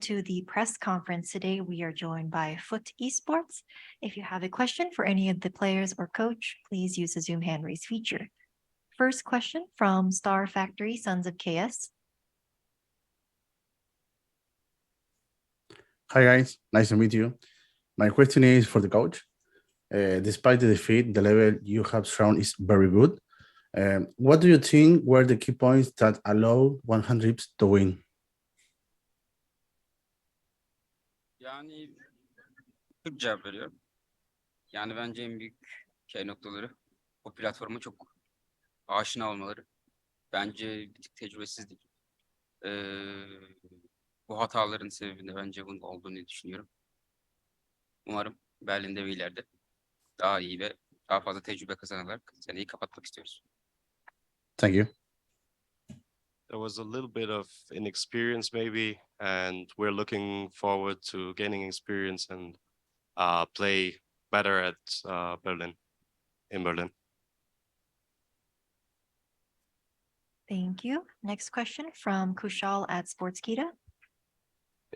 To the press conference today, we are joined by FUT Esports. If you have a question for any of the players or coach, please use the Zoom hand raise feature. First question from Star Factory, Sons of KS. Hi guys, nice to meet you. My question is for the coach. Despite the defeat, the level you have shown is very good. What do you think were the key points that allowed 100 to win? Yani Türk cevap veriyorum. Yani bence en büyük noktaları o platforma çok aşina olmaları. Bence bir tık tecrübesizlik. Bu hataların sebebinde bence bunun olduğunu düşünüyorum. Umarım Berlin'de ve ileride daha iyi ve daha fazla tecrübe kazanarak seneyi kapatmak istiyoruz. Thank you. There was a little bit of inexperience maybe, and we're looking forward to gaining experience and play better at in Berlin. Thank you. Next question from Kushal at Sportskeeda.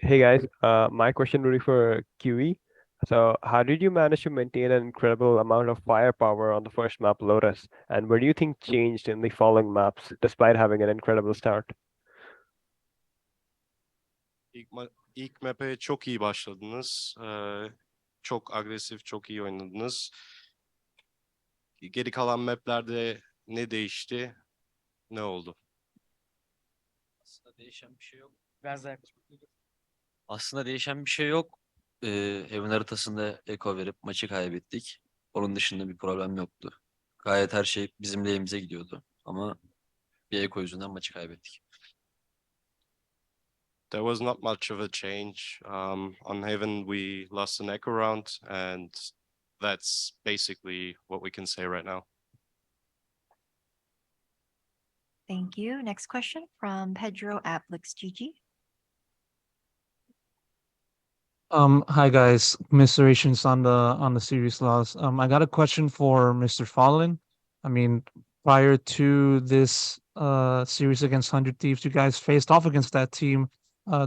Hey guys, my question really for QE. So how did you manage to maintain an incredible amount of firepower on the first map, Lotus? And what do you think changed in the following maps, despite having an incredible start? İlk map'e çok iyi başladınız. Çok agresif, çok iyi oynadınız. Geri kalan map'lerde ne değişti? Ne oldu? Aslında değişen bir şey yok. Aslında değişen bir şey yok. Evin haritasında eko verip maçı kaybettik. Onun dışında bir problem yoktu. Gayet her şey bizim lehimize gidiyordu. Ama bir eko yüzünden maçı kaybettik. There was not much of a change. On Haven, we lost an echo round, and that's basically what we can say right now. Thank you. Next question from Pedro at BlixGG. Hi guys, commiserations on the series loss. I got a question for Mr. Fallen. I mean, prior to this series against 100 Thieves, you guys faced off against that team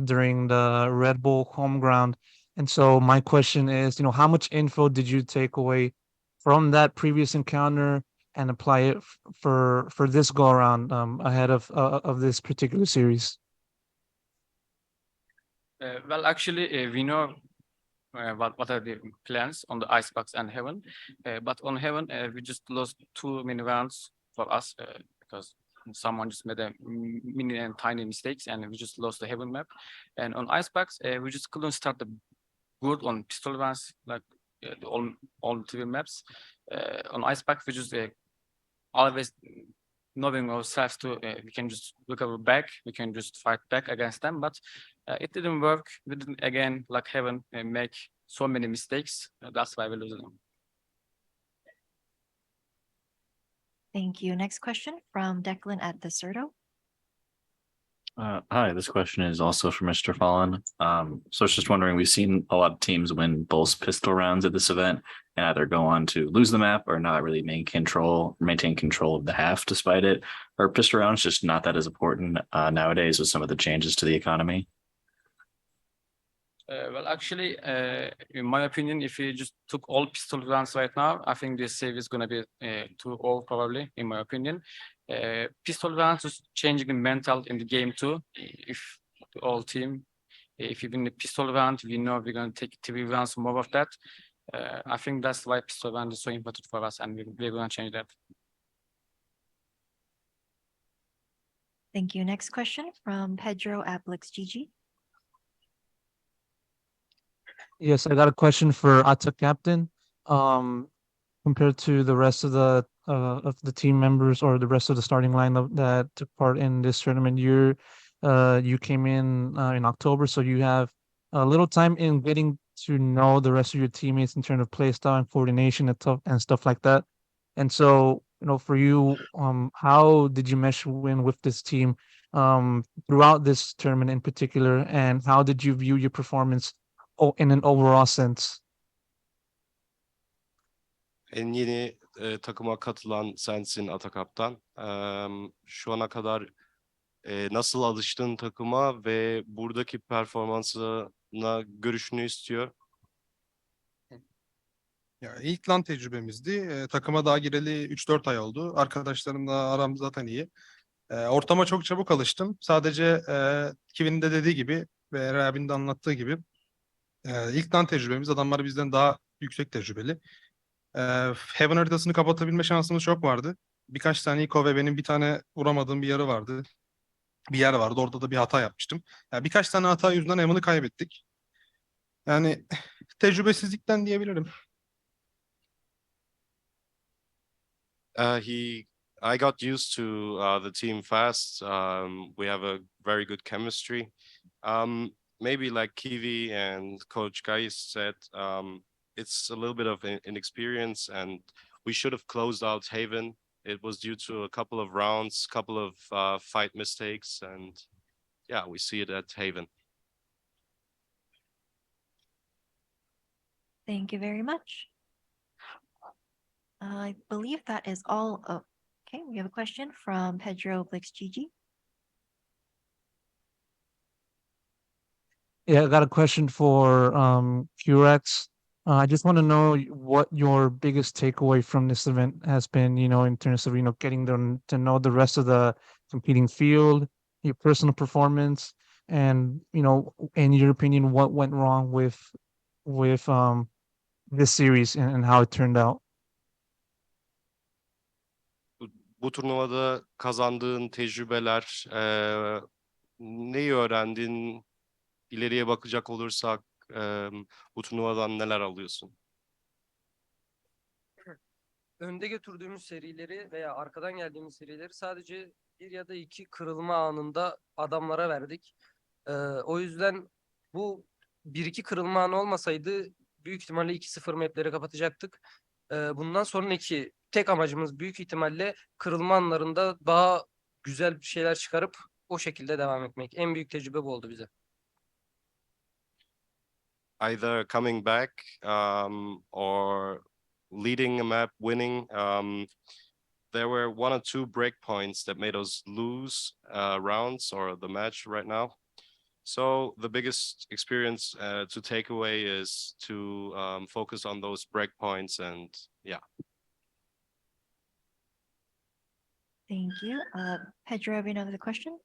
during the Red Bull home ground. And so my question is, how much info did you take away from that previous encounter and apply it for this go around ahead of this particular series? Well, actually, we know what are the plans on the Icebox and Heaven. But on Heaven, we just lost too many rounds for us because someone just made a mini and tiny mistakes, and we just lost the Heaven map. And on Icebox, we just couldn't start the good on pistol rounds like all TV maps. On Icebox, we just always knowing ourselves to we can just recover back, we can just fight back against them, but it didn't work. We didn't again like Heaven make so many mistakes. That's why we lose them. Thank you. Next question from Declan at the Certo. Hi, this question is also for Mr. Fallen. So I was just wondering, we've seen a lot of teams win both pistol rounds at this event and either go on to lose the map or not really maintain control of the half despite it. Are pistol rounds just not that as important nowadays with some of the changes to the economy? Well, actually, in my opinion, if you just took all pistol rounds right now, I think this save is going to be too old, probably, in my opinion. Pistol rounds is changing the mental in the game too. If the all team, if you win the pistol round, we know we're going to take TV rounds, more of that. I think that's why pistol round is so important for us, and we're going to change that. Thank you. Next question from Pedro at BlixGG. Yes, I got a question for Ata Captain. Compared to the rest of the team members or the rest of the starting lineup that took part in this tournament, you came in October, so you have a little time in getting to know the rest of your teammates in terms of play style and coordination and stuff like that. And so, for you, how did you mesh with this team throughout this tournament in particular, and how did you view your performance in an overall sense? En yeni takıma katılan sensin Atakap'tan. Şu ana kadar Nasıl alıştın takıma ve buradaki performansına görüşünü istiyor. Ya ilk LAN tecrübemizdi. Takıma daha gireli 3-4 ay oldu. Arkadaşlarımla aram zaten iyi. Ortama çok çabuk alıştım. Sadece Kivi'nin de dediği gibi ve Eray abinin de anlattığı gibi ilk LAN tecrübemiz, adamlar bizden daha yüksek tecrübeli. E, Heaven haritasını kapatabilme şansımız çok vardı. Birkaç tane Eco ve benim bir tane vuramadığım bir yarı vardı. Bir yer vardı. Orada da bir hata yapmıştım. Ya birkaç tane hata yüzünden Heaven'ı kaybettik. Yani tecrübesizlikten diyebilirim. I got used to the team fast. We have a very good chemistry. Maybe like Kiwi and Coach Guy said, it's a little bit of inexperience, and we should have closed out Haven. It was due to a couple of rounds, couple of fight mistakes, and yeah, we see it at Haven. Thank you very much. I believe that is all. Oh, okay, we have a question from Pedro BlixGG. Yeah, I got a question for QRX. I just want to know what your biggest takeaway from this event has been, in terms of, getting them to know the rest of the competing field, your personal performance, and, in your opinion, what went wrong with this series and how it turned out. Bu turnuvada kazandığın tecrübeler, neyi öğrendin? İleriye bakacak olursak bu turnuvadan neler alıyorsun? Önde götürdüğümüz serileri veya arkadan geldiğimiz serileri sadece bir ya da iki kırılma anında adamlara verdik. O yüzden bu bir iki kırılma anı olmasaydı büyük ihtimalle 2-0 mapleri kapatacaktık. Bundan sonraki tek amacımız büyük ihtimalle kırılma anlarında daha güzel bir şeyler çıkarıp o şekilde devam etmek. En büyük tecrübe bu oldu bize. Either coming back or leading a map, winning. There were one or two breakpoints that made us lose rounds or the match right now. So the biggest experience to take away is to focus on those breakpoints, and yeah. Thank you. Pedro, have you another question?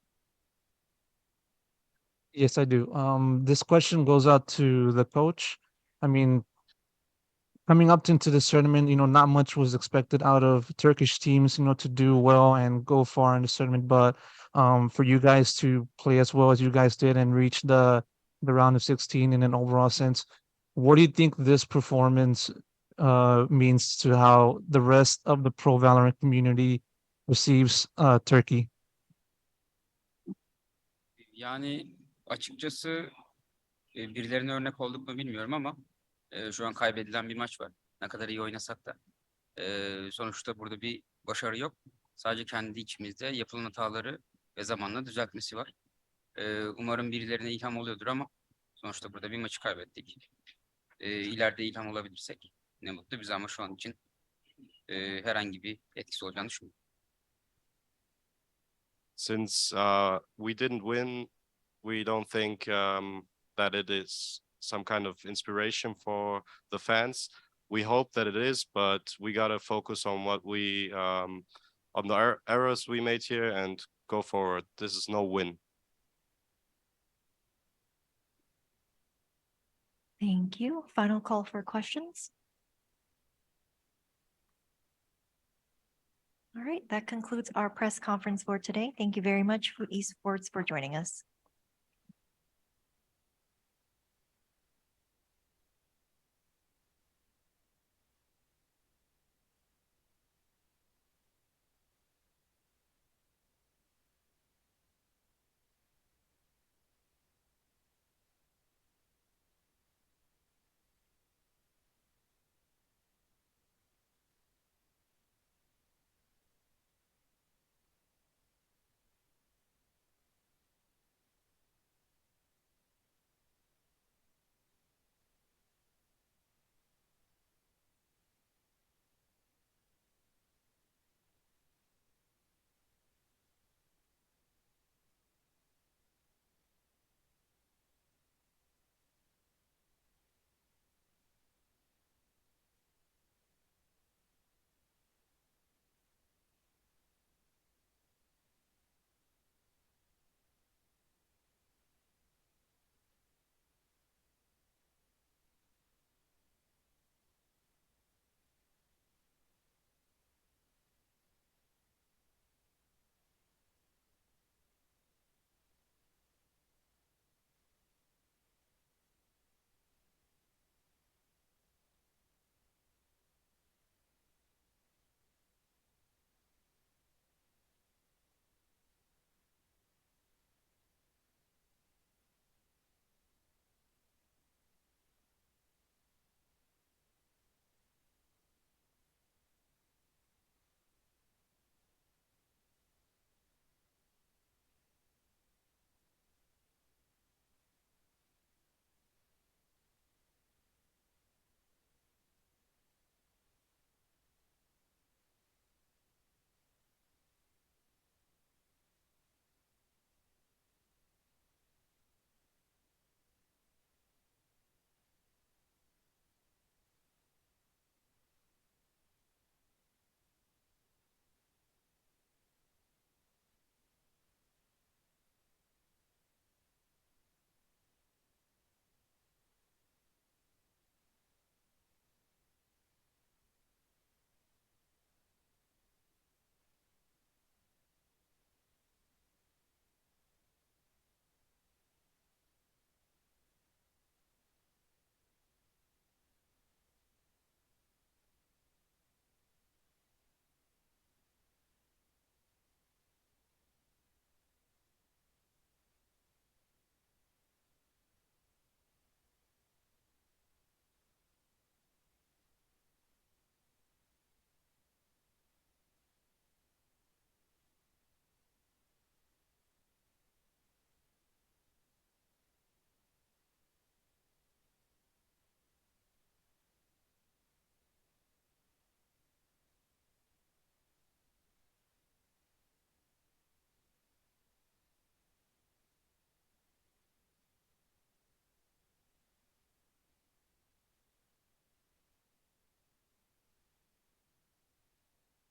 Yes, I do. This question goes out to the coach. I mean, coming up into this tournament, not much was expected out of Turkish teams, to do well and go far in this tournament. But for you guys to play as well as you guys did and reach the round of 16 in an overall sense, what do you think this performance means to how the rest of the pro Valorant community receives Turkey? Yani açıkçası birilerine örnek olduk mu bilmiyorum ama şu an kaybedilen bir maç var. Ne kadar iyi oynasak da. Sonuçta burada bir başarı yok. Sadece kendi içimizde yapılan hataları ve zamanla düzeltmesi var. Umarım birilerine ilham oluyordur ama sonuçta burada bir maçı kaybettik. İleride ilham olabilirsek ne mutlu bize ama şu an için herhangi bir etkisi olacağını düşünmüyorum. Since we didn't win, we don't think that it is some kind of inspiration for the fans. We hope that it is, but we gotta focus on what we on the errors we made here and go forward. This is no win. Thank you. Final call for questions. All right, that concludes our press conference for today. Thank you very much, FUT Esports, for joining us.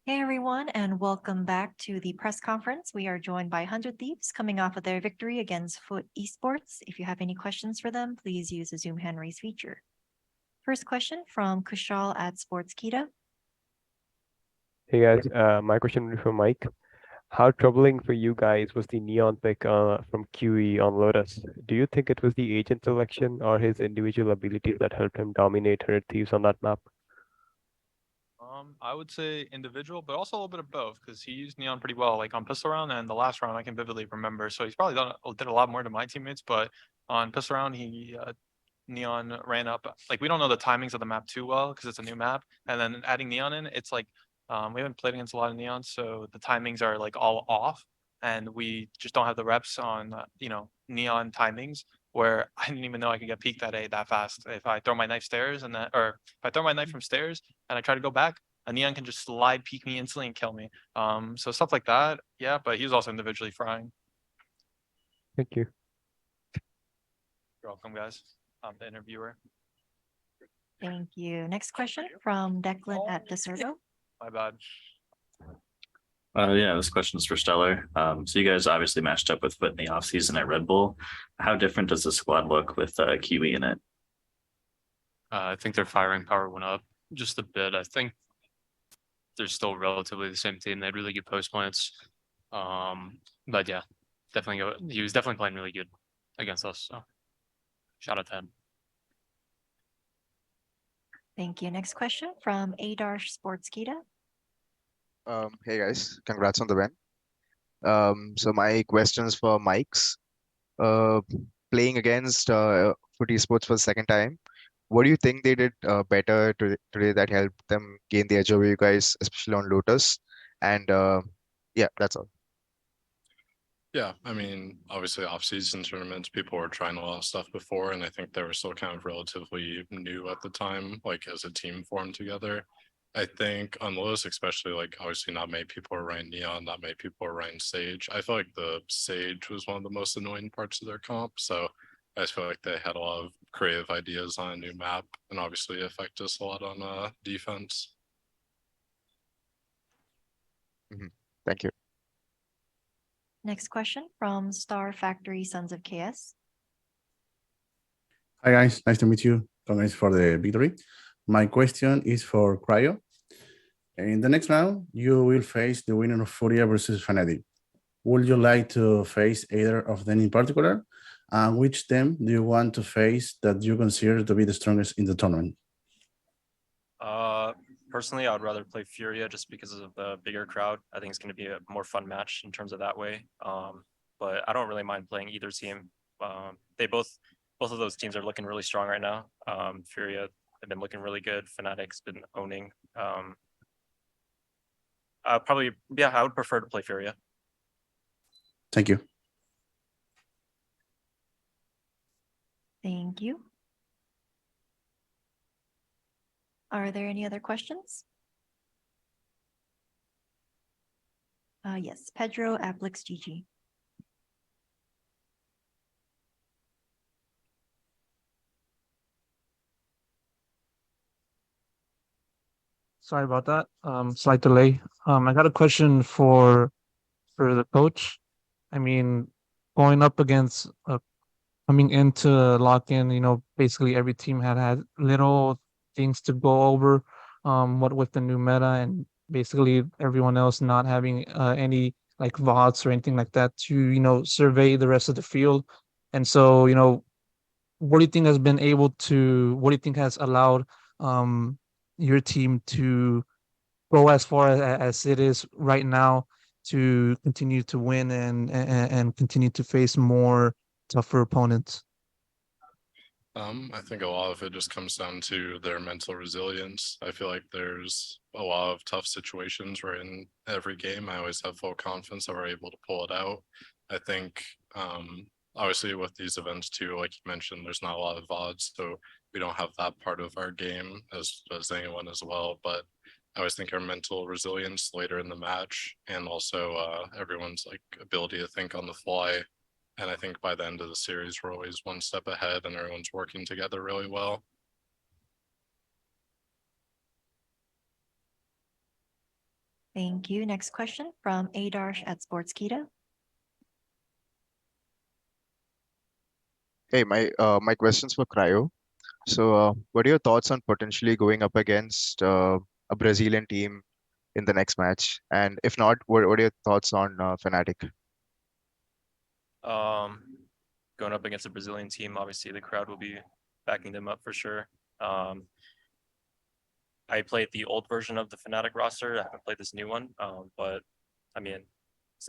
Hey everyone, and welcome back to the press conference. We are joined by 100 Thieves coming off of their victory against FUT Esports. If you have any questions for them, please use the Zoom hand raise feature. First question from Kushal at Sportskeeda. Hey guys, my question will be for Mike. How troubling for you guys was the Neon pick from QE on Lotus? Do you think it was the agent selection or his individual abilities that helped him dominate 100 Thieves on that map? I would say individual, but also a little bit of both because he used Neon pretty well, like on pistol round and the last round I can vividly remember. So he's probably did a lot more than my teammates, but on pistol round he Neon ran up. Like we don't know the timings of the map too well because it's a new map, and then adding Neon in, it's like we haven't played against a lot of Neon, so the timings are like all off, and we just don't have the reps on Neon timings. Where I didn't even know I could get peeked that A that fast. If I throw my knife stairs and or if I throw my knife from stairs and I try to go back, a Neon can just slide peek me instantly and kill me. So stuff like that, yeah. But he was also individually frying. Thank you. You're welcome, guys. I'm the interviewer. Thank you. Next question from Declan at Deserto. My bad. Yeah, this question is for Stellar. So you guys obviously matched up with FUT in the offseason at Red Bull. How different does the squad look with QE in it? I think their firing power went up just a bit. I think they're still relatively the same team. They had really good post plants. But yeah, he was definitely playing really good against us. So shout out to him. Thank you. Next question from Adarsh Sportskeeda. Hey guys, congrats on the win. So my questions for Mike's. Playing against FUT Esports for the second time, what do you think they did better today that helped them gain the edge over you guys, especially on Lotus? And yeah, that's all. Yeah, I mean, obviously off-season tournaments, people were trying a lot of stuff before, and I think they were still kind of relatively new at the time, like as a team formed together. I think on Lotus, especially, like obviously not many people are running Neon, not many people are running Sage. I feel like the Sage was one of the most annoying parts of their comp, so I just feel like they had a lot of creative ideas on a new map, and obviously it affected us a lot on defense. Thank you. Next question from Star Factory Sons of KS. Hi guys, nice to meet you. Congrats for the victory. My question is for Cryo. In the next round, you will face the winner of Furia versus Fnatic. Would you like to face either of them in particular? And which team do you want to face that you consider to be the strongest in the tournament? Personally, I would rather play Furia just because of the bigger crowd. I think it's going to be a more fun match in terms of that way. But I don't really mind playing either team. They both of those teams are looking really strong right now. Furia have been looking really good. Fnatic's been owning. I would prefer to play Furia. Thank you. Thank you. Are there any other questions? Yes, Pedro Applix GG. Sorry about that. Slight delay. I got a question for the coach. I mean, going up against coming into lock-in, basically every team had little things to go over. What with the new meta and basically everyone else not having any like VODs or anything like that to survey the rest of the field. And so what do you think has allowed your team to go as far as it is right now to continue to win and continue to face more tougher opponents? I think a lot of it just comes down to their mental resilience. I feel like there's a lot of tough situations where in every game I always have full confidence that we're able to pull it out. I think obviously with these events too, like you mentioned, there's not a lot of VODs, so we don't have that part of our game as anyone as well. But I always think our mental resilience later in the match and also everyone's like ability to think on the fly. And I think by the end of the series, we're always one step ahead and everyone's working together really well. Thank you. Next question from Adarsh at Sportskeeda. Hey, my question's for Cryo. So, what are your thoughts on potentially going up against a Brazilian team in the next match? And if not, what are your thoughts on Fnatic? Going up against a Brazilian team, obviously the crowd will be backing them up for sure. I played the old version of the Fnatic roster. I haven't played this new one, but I mean,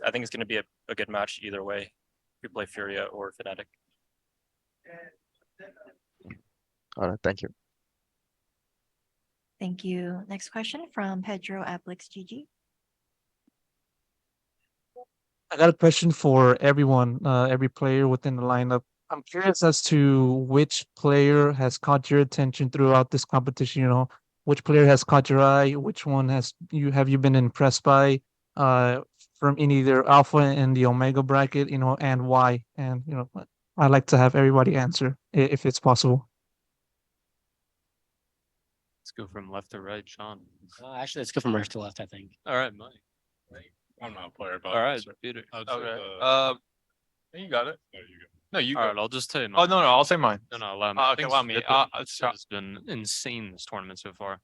I think it's going to be a good match either way. If you play Furia or Fnatic. All right, thank you. Thank you. Next question from Pedro at BlixGG. I got a question for everyone, every player within the lineup. I'm curious as to which player has caught your attention throughout this competition. You know, which player has caught your eye? Which one have you been impressed by? From in either Alpha and the Omega bracket, you know, and why? And you know, I'd like to have everybody answer if it's possible. Let's go from left to right, Sean. Actually, let's go from right to left, I think. All right, Mike. I'm not a player, but All right, Peter. Okay. You got it. There you go. No, you All go. right, I'll just say. Oh no, I'll say mine. No, allow me. Okay, allow me. Has been insane this tournament so far.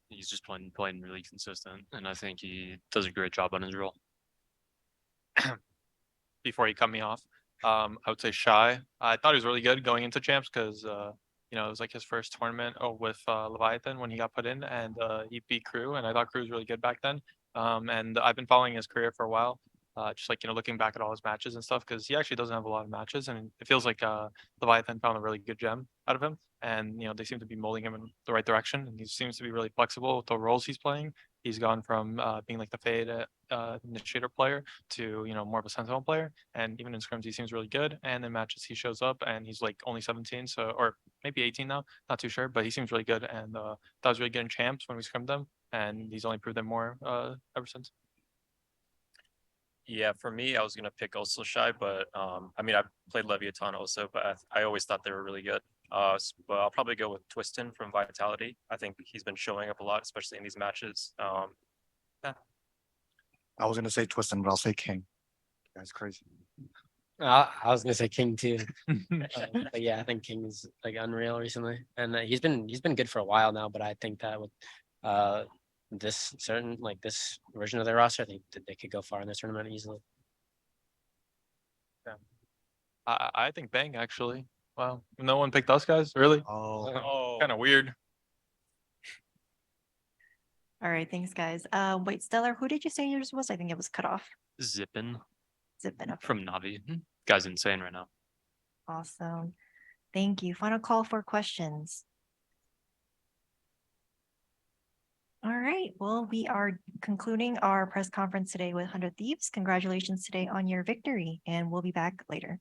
He's just playing really consistent, and I think he does a great job on his role. Before you cut me off, I would say Shy. I thought he was really good going into champs because you know, it was like his first tournament with Leviathan when he got put in, and he beat Crew, and I thought Crew was really good back then. And I've been following his career for a while, just like, you know, looking back at all his matches and stuff, because he actually doesn't have a lot of matches, and it feels like Leviathan found a really good gem out of him, and you know, they seem to be molding him in the right direction, and he seems to be really flexible with the roles he's playing. He's gone from being like the Fade initiator player to, you know, more of a sentinel player, and even in scrims he seems really good, and in matches he shows up and he's like only 17, so, or maybe 18 now, not too sure, but he seems really good, and that was really good in champs when we scrimmed them, and he's only proved them more ever since. Yeah, for me, I was gonna pick also Shy, but I mean, I played Leviathan also, but I always thought they were really good. But I'll probably go with Twiston from Vitality. I think he's been showing up a lot, especially in these matches. Yeah. I was gonna say Twiston, but I'll say King. That's crazy. I was gonna say King too, but yeah, I think King is like unreal recently, and he's been good for a while now. But I think that with this version of their roster, I think that they could go far in this tournament easily. Yeah. I think Bang actually. Wow, no one picked us guys, really? Oh. Kind of weird. All right, thanks, guys. Wait, Stellar, who did you say yours was? I think it was cut off. Zippin. Zippin, okay. From Navi. Guy's insane right now. Awesome. Thank you. Final call for questions. All right. Well, we are concluding our press conference today with 100 Thieves. Congratulations today on your victory, and we'll be back later.